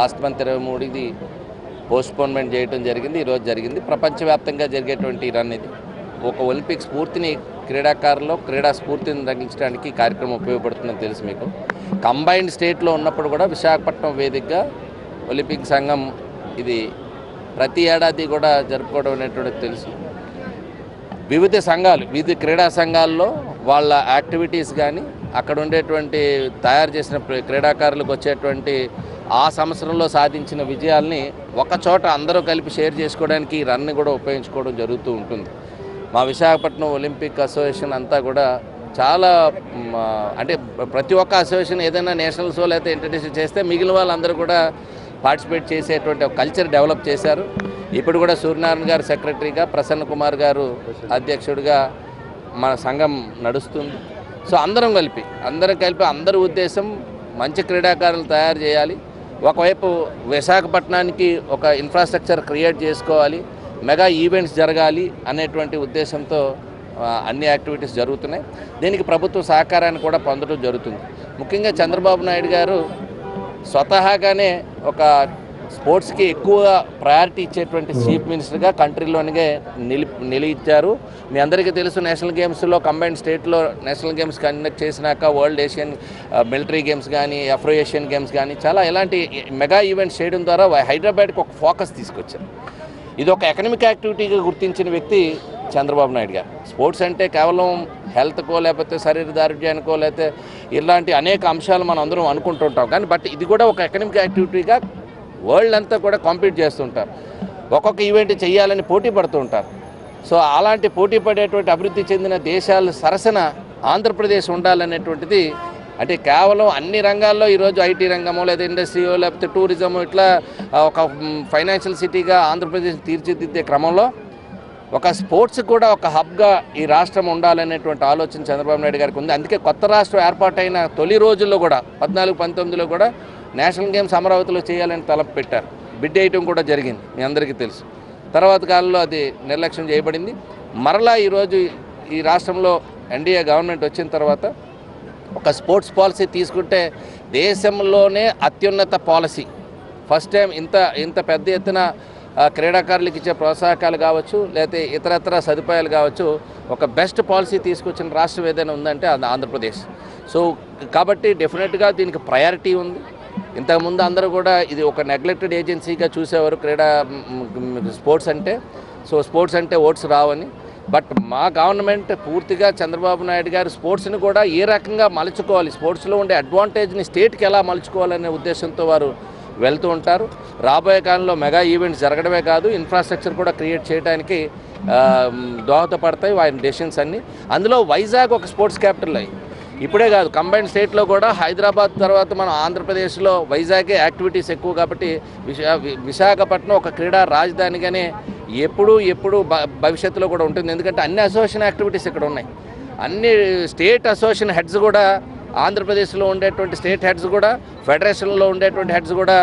Last month 23 ఇది postponement చేయడం జరిగింది. ఈరోజు జరిగింది. ప్రపంచవ్యాప్తంగా జరిగేటువంటి రన్ ఇది ఒక ఒలింపిక్ స్ఫూర్తిని క్రీడా స్ఫూర్తిని తగ్గించడానికి కార్యక్రమం ఉపయోగపడుతుందని తెలుసు మీకు. కంబైన్డ్ స్టేట్లో ఉన్నప్పుడు కూడా విశాఖపట్నం వేదికగా ఒలింపిక్ సంఘం ఇది ప్రతి ఏడాది కూడా జరుపుకోవడం అనేటువంటిది తెలుసు. వివిధ క్రీడా సంఘాల్లో వాళ్ళ యాక్టివిటీస్ కానీ అక్కడ ఉండేటువంటి తయారు చేసిన క్రీడాకారులకు వచ్చేటువంటి ఆ సంవత్సరంలో సాధించిన విజయాల్ని ఒకచోట అందరూ కలిపి షేర్ చేసుకోవడానికి ఈ రన్ని కూడా ఉపయోగించుకోవడం జరుగుతూ ఉంటుంది. మా విశాఖపట్నం ఒలింపిక్ అసోసియేషన్ అంతా కూడా చాలా అంటే ప్రతి ఒక్క అసోసియేషన్ ఏదైనా నేషనల్స్లో లేకపోతే ఇంటర్నేషనల్ చేస్తే మిగిలిన వాళ్ళందరూ కూడా పార్టిసిపేట్ చేసేటువంటి ఒక కల్చర్ డెవలప్ చేశారు. ఇప్పుడు కూడా సూర్యనారాయణ గారు సెక్రటరీగా, ప్రసన్న కుమార్ గారు అధ్యక్షుడిగా మన సంఘం నడుస్తుంది. సో అందరం కలిపి అందరి ఉద్దేశం మంచి క్రీడాకారులు తయారు చేయాలి. ఒకవైపు విశాఖపట్నానికి ఒక ఇన్ఫ్రాస్ట్రక్చర్ క్రియేట్ చేసుకోవాలి, మెగా ఈవెంట్స్ జరగాలి అనేటువంటి ఉద్దేశంతో అన్ని యాక్టివిటీస్ జరుగుతున్నాయి. దీనికి ప్రభుత్వ సహకారాన్ని కూడా పొందడం జరుగుతుంది. ముఖ్యంగా చంద్రబాబు నాయుడు గారు స్వతహాగానే ఒక స్పోర్ట్స్కి ఎక్కువ ప్రయారిటీ ఇచ్చేటువంటి చీఫ్ మినిస్టర్గా కంట్రీలోనే నిలిచారు. మీ అందరికీ తెలుసు, నేషనల్ గేమ్స్లో కంబైన్డ్ స్టేట్లో నేషనల్ గేమ్స్ కండక్ట్ చేసినాక వరల్డ్ ఏషియన్ మిలిటరీ గేమ్స్ కానీ అఫ్రో ఏషియన్ గేమ్స్ కానీ చాలా ఇలాంటి మెగా ఈవెంట్స్ చేయడం ద్వారా హైదరాబాద్కి ఒక ఫోకస్ తీసుకొచ్చారు. ఇది ఒక ఎకనమిక్ యాక్టివిటీగా గుర్తించిన వ్యక్తి చంద్రబాబు నాయుడు గారు. స్పోర్ట్స్ అంటే కేవలం హెల్త్కో లేకపోతే శరీర దారుఢ్యానికో లేకపోతే ఇలాంటి అనేక అంశాలు మనం అందరం అనుకుంటుంటాం, కానీ బట్ ఇది కూడా ఒక ఎకనమిక్ యాక్టివిటీగా వరల్డ్ అంతా కూడా కాంపీట్ చేస్తుంటారు. ఒక్కొక్క ఈవెంట్ చేయాలని పోటీ పడుతూ ఉంటారు. సో అలాంటి పోటీ పడేటువంటి అభివృద్ధి చెందిన దేశాల సరసన ఆంధ్రప్రదేశ్ ఉండాలనేటువంటిది, అంటే కేవలం అన్ని రంగాల్లో ఈరోజు ఐటీ రంగమో లేదా ఇండస్ట్రీయో లేకపోతే టూరిజమో ఇట్లా ఒక ఫైనాన్షియల్ సిటీగా ఆంధ్రప్రదేశ్ తీర్చిదిద్దే క్రమంలో ఒక స్పోర్ట్స్ కూడా ఒక హబ్గా ఈ రాష్ట్రం ఉండాలనేటువంటి ఆలోచన చంద్రబాబు నాయుడు గారికి ఉంది. అందుకే కొత్త రాష్ట్రం ఏర్పాటైన తొలి రోజుల్లో కూడా 14-19లో కూడా నేషనల్ గేమ్స్ అమరావతిలో చేయాలని తలపు పెట్టారు. బిడ్ వేయటం కూడా జరిగింది, మీ అందరికీ తెలుసు. తర్వాత కాలంలో అది నిర్లక్ష్యం చేయబడింది. మరలా ఈరోజు ఈ రాష్ట్రంలో ఎన్డీఏ గవర్నమెంట్ వచ్చిన తర్వాత ఒక స్పోర్ట్స్ పాలసీ తీసుకుంటే దేశంలోనే అత్యున్నత పాలసీ. ఫస్ట్ టైం ఇంత పెద్ద ఎత్తున క్రీడాకారులకు ఇచ్చే ప్రోత్సాహకాలు కావచ్చు లేకపోతే ఇతరత్ర సదుపాయాలు కావచ్చు, ఒక బెస్ట్ పాలసీ తీసుకొచ్చిన రాష్ట్రం ఏదైనా ఉందంటే అది ఆంధ్రప్రదేశ్. సో కాబట్టి డెఫినెట్గా దీనికి ప్రయారిటీ ఉంది. ఇంతకుముందు అందరూ కూడా ఇది ఒక నెగ్లెక్టెడ్ ఏజెన్సీగా చూసేవారు స్పోర్ట్స్ అంటే. సో స్పోర్ట్స్ అంటే ఓట్స్ రావని. బట్ మా గవర్నమెంట్ పూర్తిగా చంద్రబాబు నాయుడు గారు స్పోర్ట్స్ని కూడా ఏ రకంగా మలుచుకోవాలి, స్పోర్ట్స్లో ఉండే అడ్వాంటేజ్ని స్టేట్కి ఎలా మలుచుకోవాలనే ఉద్దేశంతో వారు వెళ్తూ ఉంటారు. రాబోయే కాలంలో మెగా ఈవెంట్స్ జరగడమే కాదు, ఇన్ఫ్రాస్ట్రక్చర్ కూడా క్రియేట్ చేయడానికి దోహదపడతాయి ఆయన డెసిషన్స్ అన్నీ. అందులో వైజాగ్ ఒక స్పోర్ట్స్ క్యాపిటల్ అయ్యి ఇప్పుడే కాదు, కంబైన్డ్ స్టేట్లో కూడా హైదరాబాద్ తర్వాత మనం ఆంధ్రప్రదేశ్లో వైజాగే యాక్టివిటీస్ ఎక్కువ కాబట్టి విశాఖపట్నం ఒక క్రీడా రాజధానిగానే ఎప్పుడు భవిష్యత్తులో కూడా ఉంటుంది. ఎందుకంటే అన్ని అసోసియేషన్ యాక్టివిటీస్ ఇక్కడ ఉన్నాయి. అన్ని స్టేట్ అసోసియేషన్ హెడ్స్ కూడా ఆంధ్రప్రదేశ్లో ఉండేటువంటి స్టేట్ హెడ్స్ కూడా ఫెడరేషన్లో ఉండేటువంటి హెడ్స్ కూడా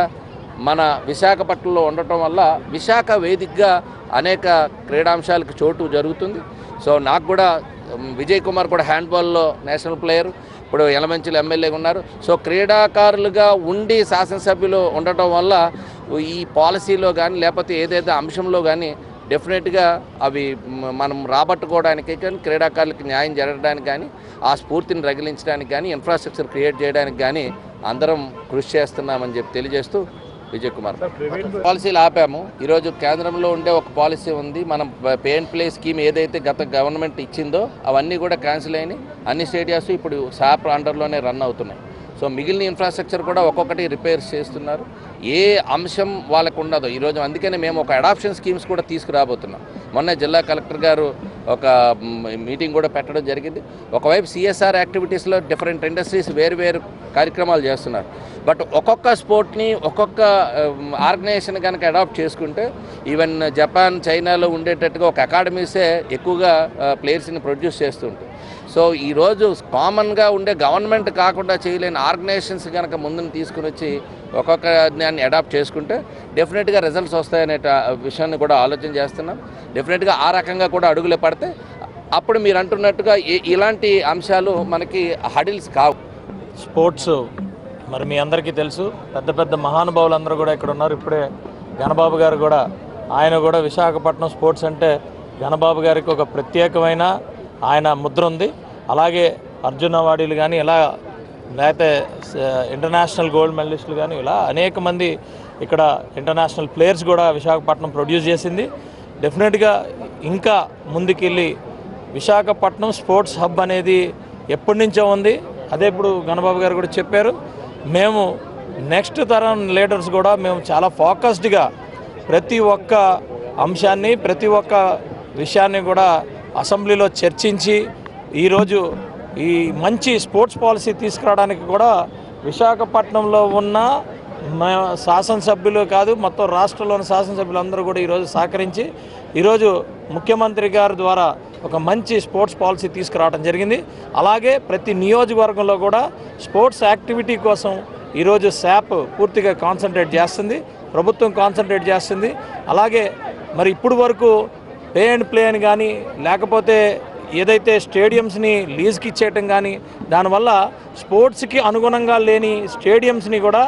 మన విశాఖపట్నంలో ఉండటం వల్ల విశాఖ వేదికగా అనేక క్రీడాంశాలకు చోటు జరుగుతుంది. సో నాకు కూడా విజయ్ కుమార్ కూడా హ్యాండ్బాల్లో నేషనల్ ప్లేయర్, ఇప్పుడు యలమంచిలో ఎమ్మెల్యేగా ఉన్నారు. సో క్రీడాకారులుగా ఉండి శాసనసభ్యులు ఉండటం వల్ల ఈ పాలసీలో కానీ లేకపోతే ఏదైతే అంశంలో కానీ డెఫినెట్గా అవి మనం రాబట్టుకోవడానికి కానీ క్రీడాకారులకు న్యాయం జరగడానికి కానీ ఆ స్ఫూర్తిని రగిలించడానికి కానీ ఇన్ఫ్రాస్ట్రక్చర్ క్రియేట్ చేయడానికి కానీ అందరం కృషి చేస్తున్నామని చెప్పి తెలియజేస్తూ విజయ్ కుమార్. పాలసీలు ఆపాము. ఈరోజు కేంద్రంలో ఉండే ఒక పాలసీ ఉంది. మనం పే అండ్ ప్లే స్కీమ్ ఏదైతే గత గవర్నమెంట్ ఇచ్చిందో అవన్నీ కూడా క్యాన్సిల్ అయినాయి. అన్ని స్టేడియాస్ ఇప్పుడు శాప్ అండర్లోనే రన్ అవుతున్నాయి. సో మిగిలిన ఇన్ఫ్రాస్ట్రక్చర్ కూడా ఒక్కొక్కటి రిపేర్స్ చేస్తున్నారు. ఏ అంశం వాళ్ళకు ఉండదు ఈరోజు. అందుకనే మేము ఒక అడాప్షన్ స్కీమ్స్ కూడా తీసుకురాబోతున్నాం. మొన్న జిల్లా కలెక్టర్ గారు ఒక మీటింగ్ కూడా పెట్టడం జరిగింది. ఒకవైపు సిఎస్ఆర్ యాక్టివిటీస్లో డిఫరెంట్ ఇండస్ట్రీస్ వేరు కార్యక్రమాలు చేస్తున్నారు. బట్ ఒక్కొక్క స్పోర్ట్ని ఒక్కొక్క ఆర్గనైజేషన్ కనుక అడాప్ట్ చేసుకుంటే ఈవెన్ జపాన్ చైనాలో ఉండేటట్టుగా ఒక అకాడమీసే ఎక్కువగా ప్లేయర్స్ని ప్రొడ్యూస్ చేస్తుంటాయి. సో ఈరోజు కామన్గా ఉండే గవర్నమెంట్ కాకుండా చేయలేని ఆర్గనైజేషన్స్ కనుక ముందుని తీసుకుని వచ్చి ఒక్కొక్క దాన్ని అడాప్ట్ చేసుకుంటే డెఫినెట్గా రిజల్ట్స్ వస్తాయనే విషయాన్ని కూడా ఆలోచన చేస్తున్నాం. డెఫినెట్గా ఆ రకంగా కూడా అడుగులు పడితే అప్పుడు మీరు అంటున్నట్టుగా ఇలాంటి అంశాలు మనకి హడిల్స్ కావు. స్పోర్ట్స్ మరి మీ అందరికీ తెలుసు, పెద్ద పెద్ద మహానుభావులందరూ కూడా ఇక్కడ ఉన్నారు. ఇప్పుడే ఘనబాబు గారు కూడా, ఆయన కూడా విశాఖపట్నం స్పోర్ట్స్ అంటే ఘనబాబు గారికి ఒక ప్రత్యేకమైన ఆయన ముద్ర ఉంది. అలాగే అర్జున్ అవార్డులు కానీ, ఇలా లేకపోతే ఇంటర్నేషనల్ గోల్డ్ మెడలిస్టులు కానీ, ఇలా అనేక మంది ఇక్కడ ఇంటర్నేషనల్ ప్లేయర్స్ కూడా విశాఖపట్నం ప్రొడ్యూస్ చేసింది. డెఫినెట్గా ఇంకా ముందుకెళ్ళి విశాఖపట్నం స్పోర్ట్స్ హబ్ అనేది ఎప్పటి నుంచో ఉంది. అదే ఇప్పుడు ఘనబాబు గారు కూడా చెప్పారు. మేము నెక్స్ట్ తరం లీడర్స్ కూడా మేము చాలా ఫోకస్డ్గా ప్రతి ఒక్క అంశాన్ని, ప్రతి ఒక్క విషయాన్ని కూడా అసెంబ్లీలో చర్చించి ఈరోజు ఈ మంచి స్పోర్ట్స్ పాలసీ తీసుకురావడానికి కూడా విశాఖపట్నంలో ఉన్న శాసనసభ్యులు కాదు, మొత్తం రాష్ట్రంలోని శాసనసభ్యులందరూ కూడా ఈరోజు సహకరించి ఈరోజు ముఖ్యమంత్రి గారి ద్వారా ఒక మంచి స్పోర్ట్స్ పాలసీ తీసుకురావడం జరిగింది. అలాగే ప్రతి నియోజకవర్గంలో కూడా స్పోర్ట్స్ యాక్టివిటీ కోసం ఈరోజు శాప్ పూర్తిగా కాన్సన్ట్రేట్ చేస్తుంది, ప్రభుత్వం కాన్సన్ట్రేట్ చేస్తుంది. అలాగే మరి ఇప్పుడు వరకు పే అండ్ ప్లే అని కానీ, లేకపోతే ఏదైతే స్టేడియంస్ని లీజ్కి ఇచ్చేయటం కానీ, దానివల్ల స్పోర్ట్స్కి అనుగుణంగా లేని స్టేడియంస్ని కూడా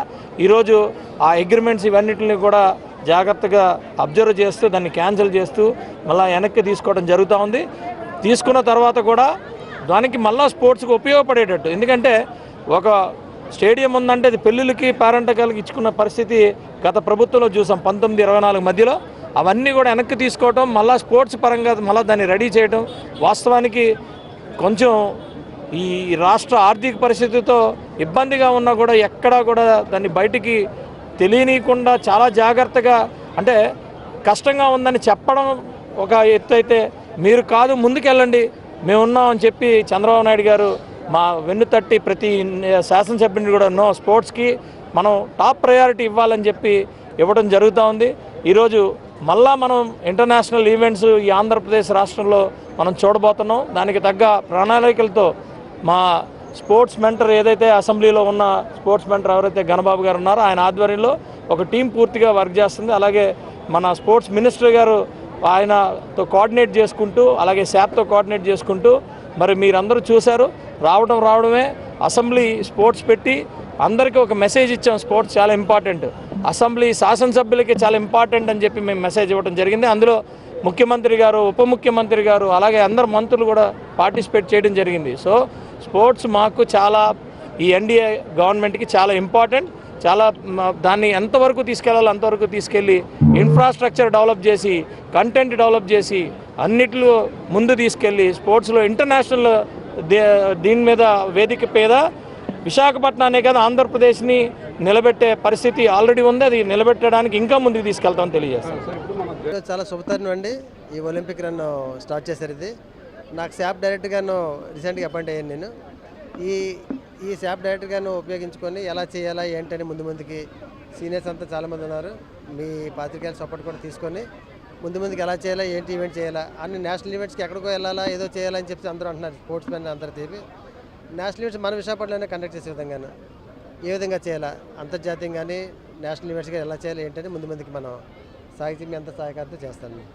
ఈరోజు ఆ అగ్రిమెంట్స్ ఇవన్నిటిని కూడా జాగ్రత్తగా అబ్జర్వ్ చేస్తూ దాన్ని క్యాన్సిల్ చేస్తూ మళ్ళీ వెనక్కి తీసుకోవడం జరుగుతూ ఉంది. తీసుకున్న తర్వాత కూడా దానికి మళ్ళీ స్పోర్ట్స్కి ఉపయోగపడేటట్టు, ఎందుకంటే ఒక స్టేడియం ఉందంటే అది పెళ్ళిళ్ళకి పేరెంటకాలకి ఇచ్చుకున్న పరిస్థితి గత ప్రభుత్వంలో చూసాం 1924 మధ్యలో. అవన్నీ కూడా వెనక్కి తీసుకోవటం, మళ్ళీ స్పోర్ట్స్ పరంగా మళ్ళీ దాన్ని రెడీ చేయడం. వాస్తవానికి కొంచెం ఈ రాష్ట్ర ఆర్థిక పరిస్థితితో ఇబ్బందిగా ఉన్నా కూడా ఎక్కడా కూడా దాన్ని బయటికి తెలియనీయకుండా చాలా జాగ్రత్తగా, అంటే కష్టంగా ఉందని చెప్పడం ఒక ఎత్తు అయితే, మీరు కాదు ముందుకెళ్ళండి మేమున్నామని చెప్పి చంద్రబాబు నాయుడు గారు మా వెన్ను తట్టి ప్రతి శాసనసభ్యుని కూడా నో స్పోర్ట్స్కి మనం టాప్ ప్రయారిటీ ఇవ్వాలని చెప్పి ఇవ్వడం జరుగుతూ ఉంది. ఈరోజు మళ్ళా మనం ఇంటర్నేషనల్ ఈవెంట్స్ ఈ ఆంధ్రప్రదేశ్ రాష్ట్రంలో మనం చూడబోతున్నాం. దానికి తగ్గ ప్రణాళికలతో మా స్పోర్ట్స్ మెంటర్ ఏదైతే అసెంబ్లీలో ఉన్న స్పోర్ట్స్ మెంటర్ ఎవరైతే ఘనబాబు గారు ఉన్నారో ఆయన ఆధ్వర్యంలో ఒక టీం పూర్తిగా వర్క్ చేస్తుంది. అలాగే మన స్పోర్ట్స్ మినిస్టర్ గారు ఆయనతో కోఆర్డినేట్ చేసుకుంటూ, అలాగే శాప్తో కోఆర్డినేట్ చేసుకుంటూ, మరి మీరందరూ చూశారు రావడమే అసెంబ్లీ స్పోర్ట్స్ పెట్టి అందరికీ ఒక మెసేజ్ ఇచ్చాం. స్పోర్ట్స్ చాలా ఇంపార్టెంట్, అసెంబ్లీ శాసనసభ్యులకి చాలా ఇంపార్టెంట్ అని చెప్పి మేము మెసేజ్ ఇవ్వడం జరిగింది. అందులో ముఖ్యమంత్రి గారు, ఉప ముఖ్యమంత్రి గారు, అలాగే అందరు మంత్రులు కూడా పార్టిసిపేట్ చేయడం జరిగింది. సో స్పోర్ట్స్ మాకు చాలా, ఈ ఎన్డీఏ గవర్నమెంట్కి చాలా ఇంపార్టెంట్. చాలా దాన్ని ఎంతవరకు తీసుకెళ్లాలో అంతవరకు తీసుకెళ్ళి ఇన్ఫ్రాస్ట్రక్చర్ డెవలప్ చేసి, కంటెంట్ డెవలప్ చేసి, అన్నిట్లో ముందు తీసుకెళ్ళి స్పోర్ట్స్లో ఇంటర్నేషనల్ దీని మీద వేదిక మీద విశాఖపట్నాన్ని కదా ఆంధ్రప్రదేశ్ని నిలబెట్టే పరిస్థితి ఆల్రెడీ ఉంది. అది నిలబెట్టడానికి ఇంకా ముందుకు తీసుకెళ్తామని తెలియజేస్తాం. చాలా శుభతరుణం అండి. ఈ ఒలింపిక్ రన్ స్టార్ట్ చేశారు. ఇది నాకు శాప్ డైరెక్ట్గాను రీసెంట్గా అపాయింట్ అయ్యాను. నేను ఈ శాప్ డైరెక్ట్గాను ఉపయోగించుకొని ఎలా చేయాలా ఏంటని ముందుకి సీనియర్స్ అంతా చాలామంది ఉన్నారు. మీ పాత్రికేయుల సపోర్ట్ కూడా తీసుకొని ముందుకి ఎలా చేయాలా, ఏంటి ఈవెంట్ చేయాలా, అన్ని నేషనల్ ఈవెంట్స్కి ఎక్కడికో వెళ్ళాలా, ఏదో చేయాలని చెప్పి అందరూ అంటున్నారు. స్పోర్ట్స్ మెన్ అందరూ తీపి నేషనల్ ఈవెంట్స్ మన విశాఖపట్నంలోనే కండక్ట్ చేసే విధంగాను ఏ విధంగా చేయాలా, అంతర్జాతీయంగానే నేషనల్ ఈవెంట్స్గా ఎలా చేయాలి ఏంటని ముందుకి మనం సాహిత్యం ఎంత సహాయకారితో చేస్తాను.